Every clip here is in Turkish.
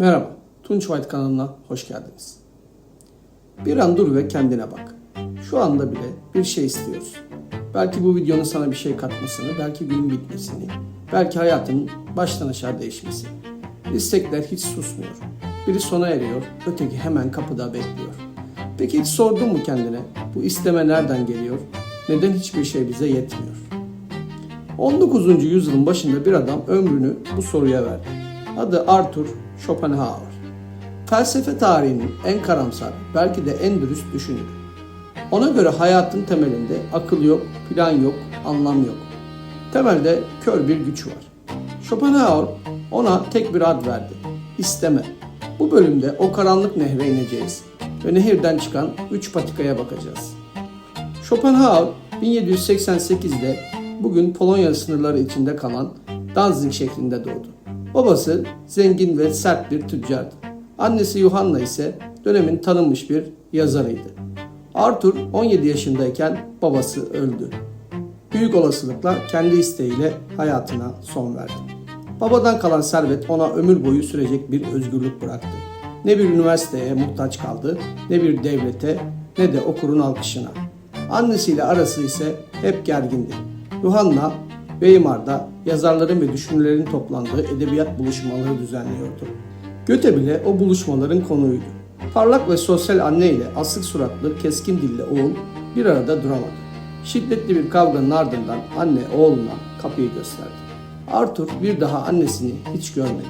Merhaba, Tunç White kanalına hoş geldiniz. Bir an dur ve kendine bak. Şu anda bile bir şey istiyorsun. Belki bu videonun sana bir şey katmasını, belki günün bitmesini, belki hayatının baştan aşağı değişmesini. İstekler hiç susmuyor. Biri sona eriyor, öteki hemen kapıda bekliyor. Peki hiç sordun mu kendine, bu isteme nereden geliyor? Neden hiçbir şey bize yetmiyor? 19. yüzyılın başında bir adam ömrünü bu soruya verdi. Adı Arthur Schopenhauer. Felsefe tarihinin en karamsar, belki de en dürüst düşünürü. Ona göre hayatın temelinde akıl yok, plan yok, anlam yok. Temelde kör bir güç var. Schopenhauer ona tek bir ad verdi. İsteme. Bu bölümde o karanlık nehre ineceğiz ve nehirden çıkan 3 patikaya bakacağız. Schopenhauer 1788'de bugün Polonya sınırları içinde kalan Danzig şehrinde doğdu. Babası zengin ve sert bir tüccardı. Annesi Johanna ise dönemin tanınmış bir yazarıydı. Arthur 17 yaşındayken babası öldü. Büyük olasılıkla kendi isteğiyle hayatına son verdi. Babadan kalan servet ona ömür boyu sürecek bir özgürlük bıraktı. Ne bir üniversiteye muhtaç kaldı, ne bir devlete, ne de okurun alkışına. Annesiyle arası ise hep gergindi. Johanna, Weimar'da yazarların ve düşünürlerin toplandığı edebiyat buluşmaları düzenliyordu. Goethe bile o buluşmaların konuydu. Parlak ve sosyal anne ile asık suratlı, keskin dilli oğul bir arada duramadı. Şiddetli bir kavganın ardından anne oğluna kapıyı gösterdi. Arthur bir daha annesini hiç görmedi.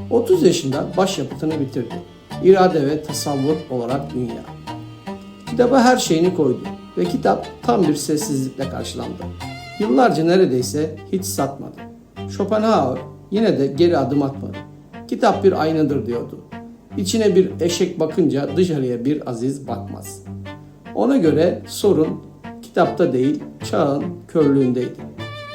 30 yaşında başyapıtını bitirdi. İrade ve tasavvur olarak dünya. Kitaba her şeyini koydu ve kitap tam bir sessizlikle karşılandı. Yıllarca neredeyse hiç satmadı. Schopenhauer yine de geri adım atmadı. Kitap bir aynadır diyordu. İçine bir eşek bakınca dışarıya bir aziz bakmaz. Ona göre sorun kitapta değil, çağın körlüğündeydi.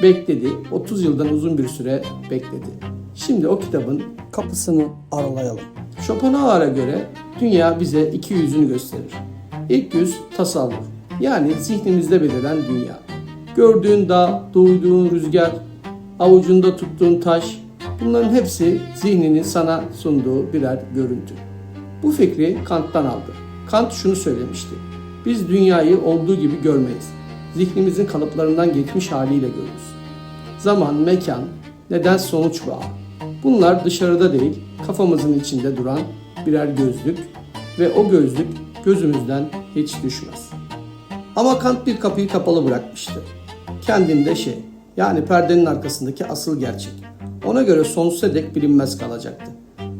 Bekledi, 30 yıldan uzun bir süre bekledi. Şimdi o kitabın kapısını aralayalım. Schopenhauer'a göre dünya bize iki yüzünü gösterir. İlk yüz tasavvur, yani zihnimizde beliren dünya. Gördüğün dağ, duyduğun rüzgar, avucunda tuttuğun taş, bunların hepsi zihninin sana sunduğu birer görüntü. Bu fikri Kant'tan aldı. Kant şunu söylemişti. Biz dünyayı olduğu gibi görmeyiz. Zihnimizin kalıplarından geçmiş haliyle görürüz. Zaman, mekan, neden sonuç bağı. Bunlar dışarıda değil, kafamızın içinde duran birer gözlük ve o gözlük gözümüzden hiç düşmez. Ama Kant bir kapıyı kapalı bırakmıştı. Kendinde yani perdenin arkasındaki asıl gerçek. Ona göre sonsuza dek bilinmez kalacaktı.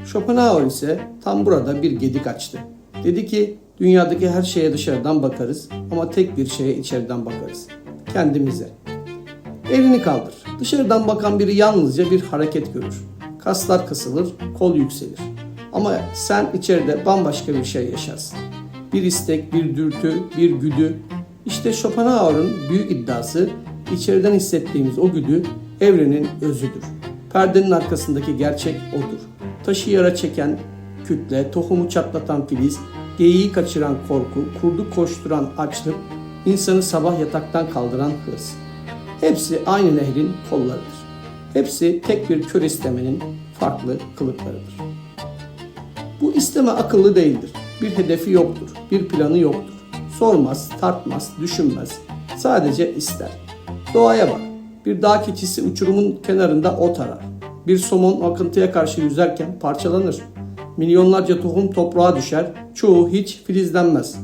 Schopenhauer ise tam burada bir gedik açtı. Dedi ki dünyadaki her şeye dışarıdan bakarız ama tek bir şeye içeriden bakarız. Kendimize. Elini kaldır. Dışarıdan bakan biri yalnızca bir hareket görür. Kaslar kasılır, kol yükselir. Ama sen içeride bambaşka bir şey yaşarsın. Bir istek, bir dürtü, bir güdü. İşte Schopenhauer'ın büyük iddiası içeriden hissettiğimiz o güdü evrenin özüdür. Perdenin arkasındaki gerçek odur. Taşı yara çeken kütle, tohumu çatlatan filiz, geyiği kaçıran korku, kurdu koşturan açlık, insanı sabah yataktan kaldıran hırs. Hepsi aynı nehrin kollarıdır. Hepsi tek bir kör istemenin farklı kılıklarıdır. Bu isteme akıllı değildir. Bir hedefi yoktur, bir planı yoktur. Sormaz, tartmaz, düşünmez. Sadece ister. Doğaya bak. Bir dağ keçisi uçurumun kenarında ot arar. Bir somon akıntıya karşı yüzerken parçalanır. Milyonlarca tohum toprağa düşer, çoğu hiç filizlenmez.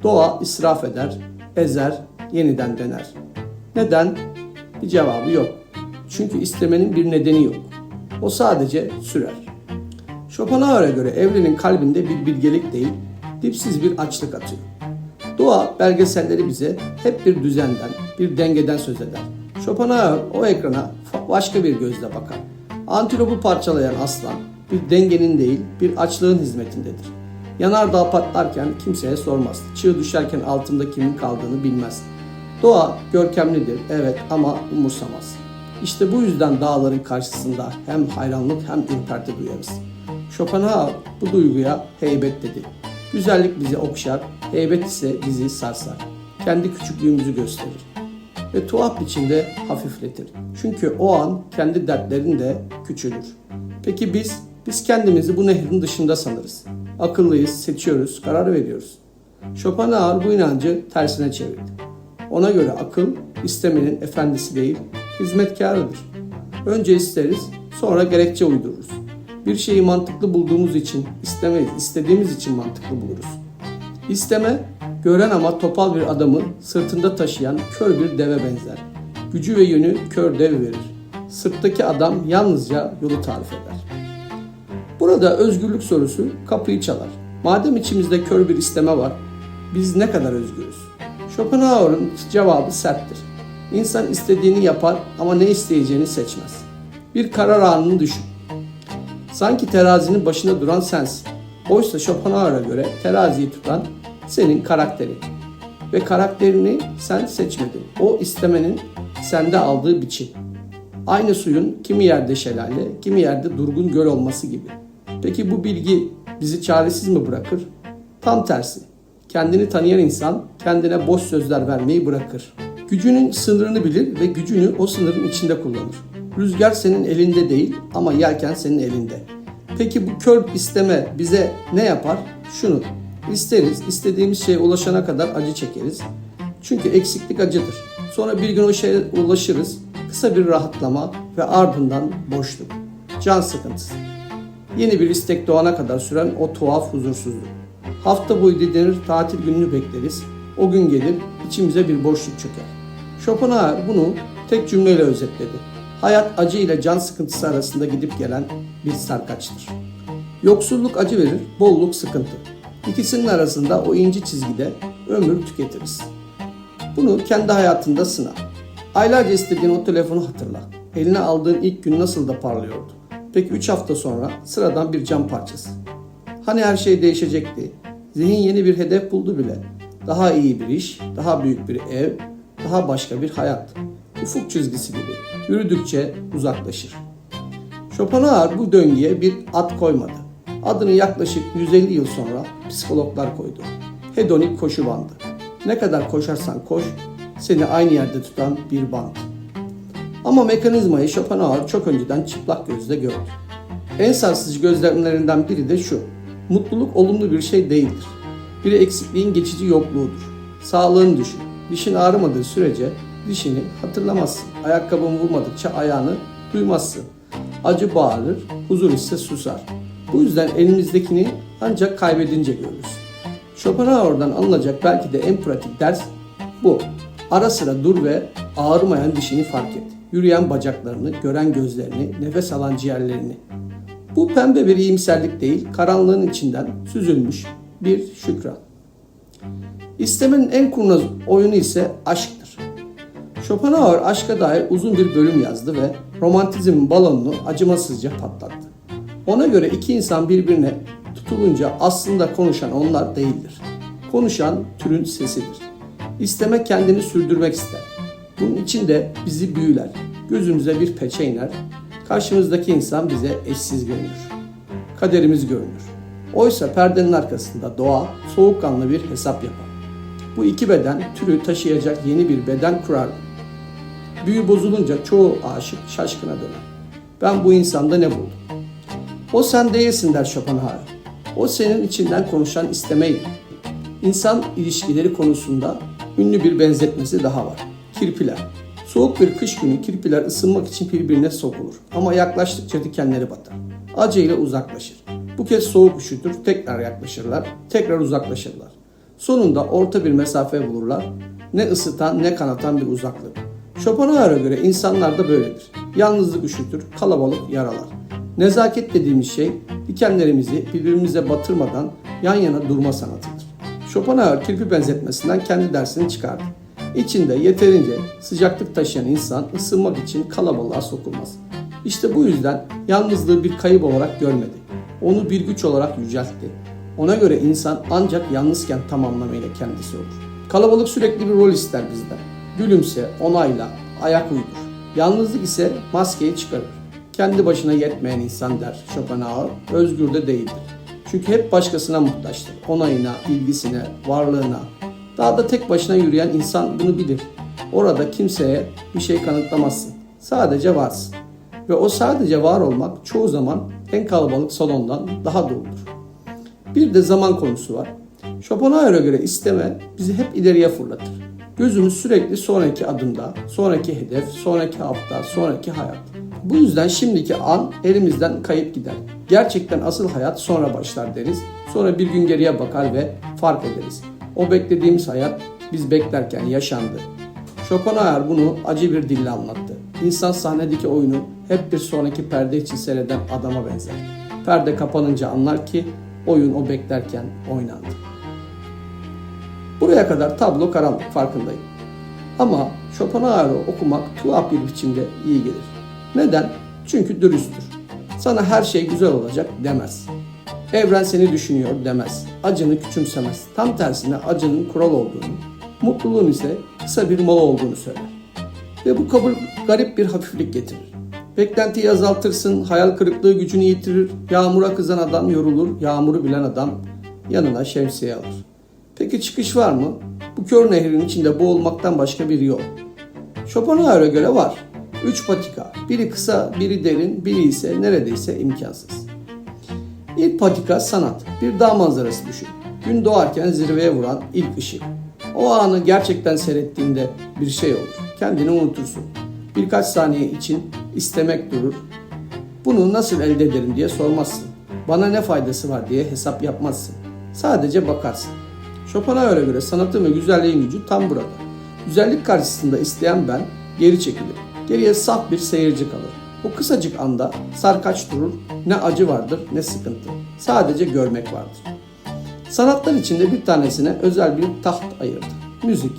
Doğa israf eder, ezer, yeniden dener. Neden? Bir cevabı yok. Çünkü istemenin bir nedeni yok. O sadece sürer. Schopenhauer'a göre evrenin kalbinde bir bilgelik değil, dipsiz bir açlık atıyor. Doğa belgeselleri bize hep bir düzenden, bir dengeden söz eder. Schopenhauer o ekrana başka bir gözle bakar. Antilopu parçalayan aslan bir dengenin değil, bir açlığın hizmetindedir. Yanardağ patlarken kimseye sormaz. Çığ düşerken altında kimin kaldığını bilmez. Doğa görkemlidir, evet, ama umursamaz. İşte bu yüzden dağların karşısında hem hayranlık hem ürperti duyarız. Schopenhauer bu duyguya heybet dedi. Güzellik bizi okşar, heybet ise bizi sarsar. Kendi küçüklüğümüzü gösterir. Ve tuhaf biçimde hafifletir. Çünkü o an kendi dertlerin de küçülür. Peki biz Biz kendimizi bu nehrin dışında sanırız. Akıllıyız, seçiyoruz, karar veriyoruz. Schopenhauer bu inancı tersine çevirdi. Ona göre akıl, istemenin efendisi değil, hizmetkarıdır. Önce isteriz, sonra gerekçe uydururuz. Bir şeyi mantıklı bulduğumuz için istemeyiz, istediğimiz için mantıklı buluruz. İsteme, gören ama topal bir adamı sırtında taşıyan kör bir deve benzer. Gücü ve yönü kör dev verir. Sırttaki adam yalnızca yolu tarif eder. Burada özgürlük sorusu kapıyı çalar. Madem içimizde kör bir isteme var, biz ne kadar özgürüz? Schopenhauer'ın cevabı serttir. İnsan istediğini yapar ama ne isteyeceğini seçmez. Bir karar anını düşün. Sanki terazinin başında duran sensin. Oysa Schopenhauer'a göre teraziyi tutan senin karakterin. Ve karakterini sen seçmedin. O istemenin sende aldığı biçim. Aynı suyun kimi yerde şelale, kimi yerde durgun göl olması gibi. Peki bu bilgi bizi çaresiz mi bırakır? Tam tersi. Kendini tanıyan insan kendine boş sözler vermeyi bırakır. Gücünün sınırını bilir ve gücünü o sınırın içinde kullanır. Rüzgar senin elinde değil ama yelken senin elinde. Peki bu kör isteme bize ne yapar? Şunu, isteriz, istediğimiz şeye ulaşana kadar acı çekeriz. Çünkü eksiklik acıdır. Sonra bir gün o şeye ulaşırız, kısa bir rahatlama ve ardından boşluk, can sıkıntısı. Yeni bir istek doğana kadar süren o tuhaf huzursuzluk. Hafta boyu didinir, tatil gününü bekleriz. O gün gelir, içimize bir boşluk çöker. Schopenhauer bunu tek cümleyle özetledi. Hayat acı ile can sıkıntısı arasında gidip gelen bir sarkaçtır. Yoksulluk acı verir, bolluk sıkıntı. İkisinin arasında o ince çizgide ömür tüketiriz. Bunu kendi hayatında sına. Aylarca istediğin o telefonu hatırla. Eline aldığın ilk gün nasıl da parlıyordu. Peki 3 hafta sonra sıradan bir cam parçası. Hani her şey değişecekti. Zihin yeni bir hedef buldu bile. Daha iyi bir iş, daha büyük bir ev, daha başka bir hayat. Ufuk çizgisi gibi yürüdükçe uzaklaşır. Schopenhauer bu döngüye bir ad koymadı. Adını yaklaşık 150 yıl sonra psikologlar koydu. Hedonik koşu bandı. Ne kadar koşarsan koş, seni aynı yerde tutan bir band. Ama mekanizmayı Schopenhauer çok önceden çıplak gözle gördü. En sarsıcı gözlemlerinden biri de şu: mutluluk olumlu bir şey değildir. Bir eksikliğin geçici yokluğudur. Sağlığını düşün. Dişin ağrımadığı sürece dişini hatırlamazsın. Ayakkabını vurmadıkça ayağını duymazsın. Acı bağırır, huzur ise susar. Bu yüzden elimizdekini ancak kaybedince görürüz. Schopenhauer'dan alınacak belki de en pratik ders bu. Ara sıra dur ve ağrımayan dişini fark et. Yürüyen bacaklarını, gören gözlerini, nefes alan ciğerlerini. Bu pembe bir iyimserlik değil, karanlığın içinden süzülmüş bir şükran. İstemenin en kurnaz oyunu ise aşktır. Schopenhauer aşka dair uzun bir bölüm yazdı ve romantizmin balonunu acımasızca patlattı. Ona göre iki insan birbirine tutulunca aslında konuşan onlar değildir. Konuşan türün sesidir. İsteme kendini sürdürmek ister. Bunun için de bizi büyüler. Gözümüze bir peçe iner. Karşımızdaki insan bize eşsiz görünür. Kaderimiz görünür. Oysa perdenin arkasında doğa soğukkanlı bir hesap yapar. Bu iki beden türü taşıyacak yeni bir beden kurar. Büyü bozulunca çoğu aşık şaşkına döner. Ben bu insanda ne buldum? O sen değilsin der Schopenhauer. O senin içinden konuşan istemeydi. İnsan ilişkileri konusunda ünlü bir benzetmesi daha var. Kirpiler. Soğuk bir kış günü kirpiler ısınmak için birbirine sokulur. Ama yaklaştıkça dikenleri batar. Acıyla uzaklaşır. Bu kez soğuk üşütür, tekrar yaklaşırlar, tekrar uzaklaşırlar. Sonunda orta bir mesafe bulurlar. Ne ısıtan ne kanatan bir uzaklık. Schopenhauer'a göre insanlar da böyledir. Yalnızlık üşütür, kalabalık yaralar. Nezaket dediğimiz şey dikenlerimizi birbirimize batırmadan yan yana durma sanatıdır. Schopenhauer kirpi benzetmesinden kendi dersini çıkardı. İçinde yeterince sıcaklık taşıyan insan ısınmak için kalabalığa sokulmaz. İşte bu yüzden yalnızlığı bir kayıp olarak görmedi. Onu bir güç olarak yüceltti. Ona göre insan ancak yalnızken tam anlamıyla kendisi olur. Kalabalık sürekli bir rol ister bizden. Gülümse, onayla, ayak uydur. Yalnızlık ise maskeyi çıkarır. Kendi başına yetmeyen insan der Schopenhauer, özgür de değildir. Çünkü hep başkasına muhtaçtır. Onayına, ilgisine, varlığına. Dağda tek başına yürüyen insan bunu bilir. Orada kimseye bir şey kanıtlamazsın. Sadece varsın. Ve o sadece var olmak çoğu zaman en kalabalık salondan daha doludur. Bir de zaman konusu var. Schopenhauer'a göre isteme bizi hep ileriye fırlatır. Gözümüz sürekli sonraki adımda, sonraki hedef, sonraki hafta, sonraki hayat. Bu yüzden şimdiki an elimizden kayıp gider. Gerçekten asıl hayat sonra başlar deriz. Sonra bir gün geriye bakar ve fark ederiz. O beklediğimiz hayat biz beklerken yaşandı. Schopenhauer bunu acı bir dille anlattı. İnsan sahnedeki oyunu hep bir sonraki perde için seyreden adama benzer. Perde kapanınca anlar ki oyun o beklerken oynandı. Buraya kadar tablo karanlık, farkındayım. Ama Schopenhauer'ı okumak tuhaf bir biçimde iyi gelir. Neden? Çünkü dürüsttür. Sana her şey güzel olacak demez. Evren seni düşünüyor demez. Acını küçümsemez. Tam tersine acının kural olduğunu, mutluluğun ise kısa bir mola olduğunu söyler. Ve bu kabul garip bir hafiflik getirir. Beklentiyi azaltırsın, hayal kırıklığı gücünü yitirir, yağmura kızan adam yorulur, yağmuru bilen adam yanına şemsiye alır. Peki çıkış var mı? Bu kör nehrin içinde boğulmaktan başka bir yol. Schopenhauer'a göre var. 3 patika. Biri kısa, biri derin, biri ise neredeyse imkansız. İlk patika sanat. Bir dağ manzarası düşün. Gün doğarken zirveye vuran ilk ışık. O anı gerçekten seyrettiğinde bir şey olur. Kendini unutursun. Birkaç saniye için istemek durur. Bunu nasıl elde ederim diye sormazsın. Bana ne faydası var diye hesap yapmazsın. Sadece bakarsın. Schopenhauer'a göre sanatın ve güzelliğin gücü tam burada. Güzellik karşısında isteyen ben geri çekilir. Geriye saf bir seyirci kalır. O kısacık anda sarkaç durur, ne acı vardır ne sıkıntı. Sadece görmek vardır. Sanatlar içinde bir tanesine özel bir taht ayırdı. Müzik.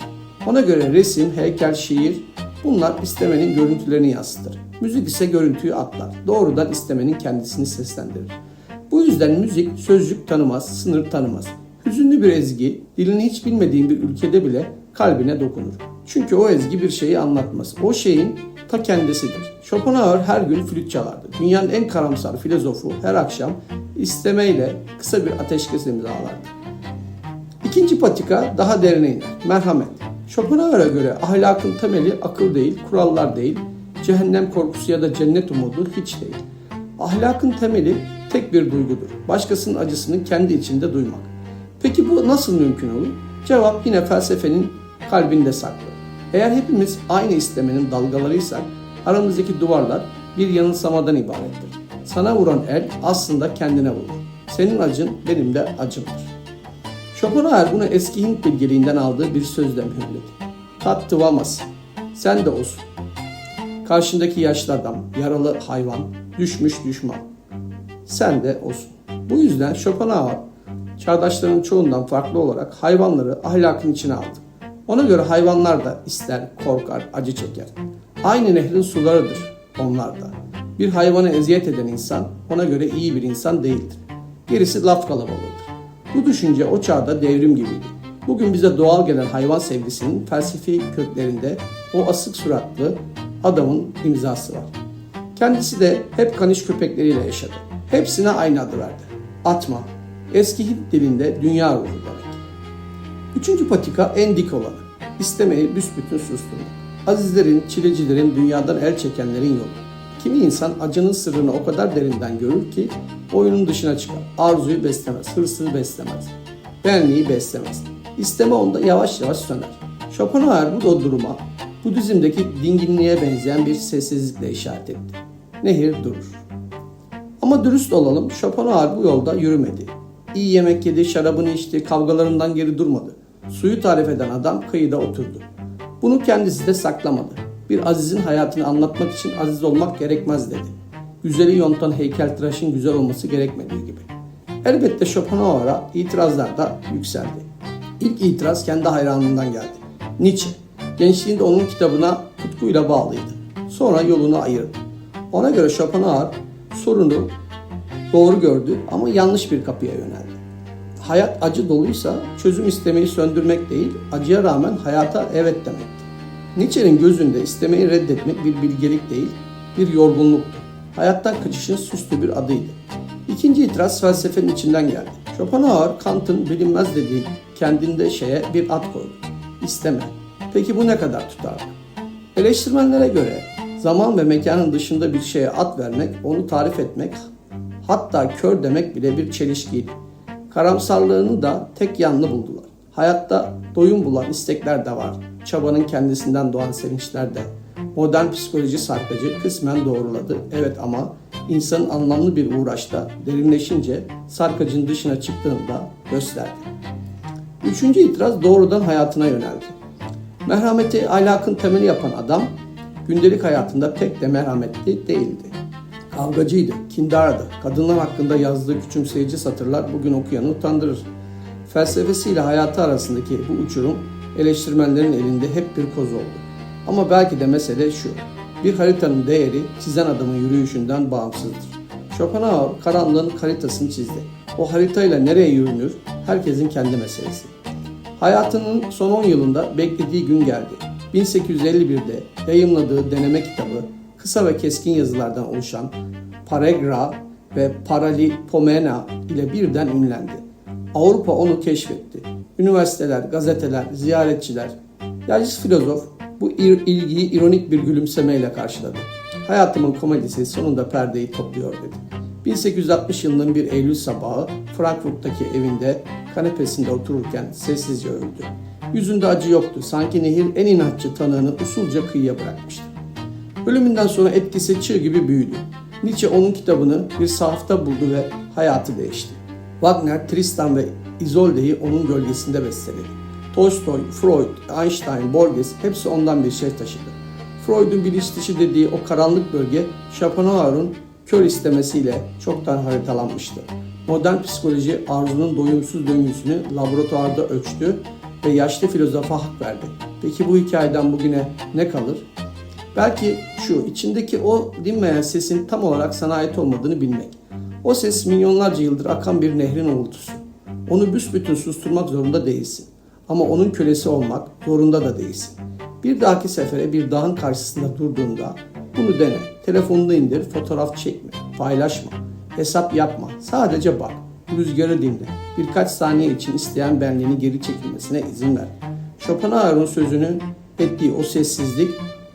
Ona göre resim, heykel, şiir bunlar istemenin görüntülerini yansıtır. Müzik ise görüntüyü atlar. Doğrudan istemenin kendisini seslendirir. Bu yüzden müzik sözcük tanımaz, sınır tanımaz. Hüzünlü bir ezgi, dilini hiç bilmediğin bir ülkede bile kalbine dokunur. Çünkü o ezgi bir şeyi anlatmaz. O şeyin ta kendisidir. Schopenhauer her gün flüt çalardı. Dünyanın en karamsar filozofu her akşam istemeyle kısa bir ateşkes imzalardı. İkinci patika daha derine iner. Merhamet. Schopenhauer'a göre ahlakın temeli akıl değil, kurallar değil, cehennem korkusu ya da cennet umudu hiç değil. Ahlakın temeli tek bir duygudur. Başkasının acısını kendi içinde duymak. Peki bu nasıl mümkün olur? Cevap yine felsefenin kalbinde saklı. Eğer hepimiz aynı istemenin dalgalarıysak aramızdaki duvarlar bir yanılsamadan ibarettir. Sana vuran el aslında kendine vurur. Senin acın benim de acımdır. Schopenhauer bunu eski Hint bilgeliğinden aldığı bir sözle mühürledi. Tat tıvamas. Sen de olsun. Karşındaki yaşlı adam, yaralı hayvan, düşmüş düşman. Sen de olsun. Bu yüzden Schopenhauer çağdaşlarının çoğundan farklı olarak hayvanları ahlakın içine aldı. Ona göre hayvanlar da ister, korkar, acı çeker. Aynı nehrin sularıdır onlar da. Bir hayvana eziyet eden insan ona göre iyi bir insan değildir. Gerisi laf kalabalığıdır. Bu düşünce o çağda devrim gibiydi. Bugün bize doğal gelen hayvan sevgisinin felsefi köklerinde o asık suratlı adamın imzası var. Kendisi de hep kaniş köpekleriyle yaşadı. Hepsine aynı adı verdi. Atma. Eski Hint dilinde dünya ruhu demek. Üçüncü patika en dik olanı. İstemeyi büsbütün susturmak. Azizlerin, çilecilerin, dünyadan el çekenlerin yolu. Kimi insan acının sırrını o kadar derinden görür ki oyunun dışına çıkar. Arzuyu beslemez, hırsı beslemez. Benliği beslemez. İsteme onda yavaş yavaş söner. Schopenhauer bu duruma Budizm'deki dinginliğe benzeyen bir sessizlikle işaret etti. Nehir durur. Ama dürüst olalım, Schopenhauer bu yolda yürümedi. İyi yemek yedi, şarabını içti, kavgalarından geri durmadı. Suyu tarif eden adam kıyıda oturdu. Bunu kendisi de saklamadı. Bir azizin hayatını anlatmak için aziz olmak gerekmez dedi. Güzeli yontan heykeltıraşın güzel olması gerekmediği gibi. Elbette Schopenhauer'a itirazlar da yükseldi. İlk itiraz kendi hayranından geldi. Nietzsche. Gençliğinde onun kitabına tutkuyla bağlıydı. Sonra yolunu ayırdı. Ona göre Schopenhauer sorunu doğru gördü ama yanlış bir kapıya yöneldi. Hayat acı doluysa çözüm istemeyi söndürmek değil, acıya rağmen hayata evet demekti. Nietzsche'nin gözünde istemeyi reddetmek bir bilgelik değil, bir yorgunluktu. Hayattan kaçışın süslü bir adıydı. İkinci itiraz felsefenin içinden geldi. Schopenhauer, Kant'ın bilinmez dediği kendinde şeye bir ad koydu. İsteme. Peki bu ne kadar tutarlı? Eleştirmenlere göre zaman ve mekanın dışında bir şeye ad vermek, onu tarif etmek Hatta kör demek bile bir çelişkiydi. Karamsarlığını da tek yanlı buldular. Hayatta doyum bulan istekler de var. Çabanın kendisinden doğan sevinçler de. Modern psikoloji sarkacı kısmen doğruladı. Evet, ama insanın anlamlı bir uğraşta derinleşince sarkacın dışına çıktığında gösterdi. Üçüncü itiraz doğrudan hayatına yöneldi. Merhameti ahlakın temeli yapan adam gündelik hayatında pek de merhametli değildi. Kavgacıydı, kindardı. Kadınlar hakkında yazdığı küçümseyici satırlar bugün okuyanı utandırır. Felsefesiyle hayatı arasındaki bu uçurum eleştirmenlerin elinde hep bir koz oldu. Ama belki de mesele şu: bir haritanın değeri çizen adamın yürüyüşünden bağımsızdır. Schopenhauer karanlığın haritasını çizdi. O haritayla nereye yürünür herkesin kendi meselesi. Hayatının son 10 yılında beklediği gün geldi. 1851'de yayımladığı deneme kitabı kısa ve keskin yazılardan oluşan Paragra ve Paralipomena ile birden ünlendi. Avrupa onu keşfetti. Üniversiteler, gazeteler, ziyaretçiler. Yaşlı filozof bu ilgiyi ironik bir gülümsemeyle karşıladı. Hayatımın komedisi sonunda perdeyi topluyor dedi. 1860 yılının bir Eylül sabahı Frankfurt'taki evinde kanepesinde otururken sessizce öldü. Yüzünde acı yoktu. Sanki nehir en inatçı tanığını usulca kıyıya bırakmıştı. Ölümünden sonra etkisi çığ gibi büyüdü. Nietzsche onun kitabını bir sahafta buldu ve hayatı değişti. Wagner, Tristan ve Isolde'yi onun gölgesinde besteledi. Tolstoy, Freud, Einstein, Borges hepsi ondan bir şey taşıdı. Freud'un bilinç dışı dediği o karanlık bölge Schopenhauer'un kör istemesiyle çoktan haritalanmıştı. Modern psikoloji arzunun doyumsuz döngüsünü laboratuvarda ölçtü ve yaşlı filozofa hak verdi. Peki bu hikayeden bugüne ne kalır? Belki şu: içindeki o dinmeyen sesin tam olarak sana ait olmadığını bilmek. O ses milyonlarca yıldır akan bir nehrin uğultusu. Onu büsbütün susturmak zorunda değilsin. Ama onun kölesi olmak zorunda da değilsin. Bir dahaki sefere bir dağın karşısında durduğunda bunu dene. Telefonunu indir, fotoğraf çekme, paylaşma, hesap yapma. Sadece bak, rüzgarı dinle. Birkaç saniye için isteyen benliğini geri çekilmesine izin ver. Schopenhauer'un sözünü ettiği o sessizlik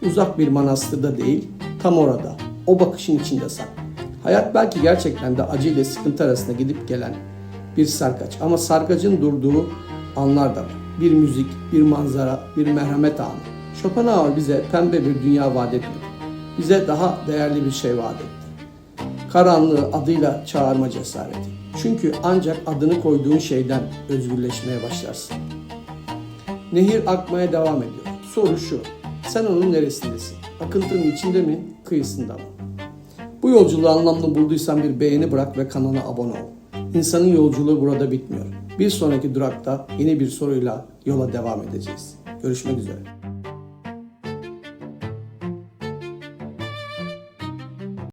uzak bir manastırda değil, tam orada, o bakışın içinde saklı. Hayat belki gerçekten de acı ile sıkıntı arasında gidip gelen bir sarkaç. Ama sarkacın durduğu anlar da var. Bir müzik, bir manzara, bir merhamet anı. Schopenhauer bize pembe bir dünya vaat etmedi. Bize daha değerli bir şey vaat etti. Karanlığı adıyla çağırma cesareti. Çünkü ancak adını koyduğun şeyden özgürleşmeye başlarsın. Nehir akmaya devam ediyor. Soru şu: sen onun neresindesin? Akıntının içinde mi, kıyısında mı? Bu yolculuğu anlamlı bulduysan bir beğeni bırak ve kanala abone ol. İnsanın yolculuğu burada bitmiyor. Bir sonraki durakta yeni bir soruyla yola devam edeceğiz. Görüşmek üzere.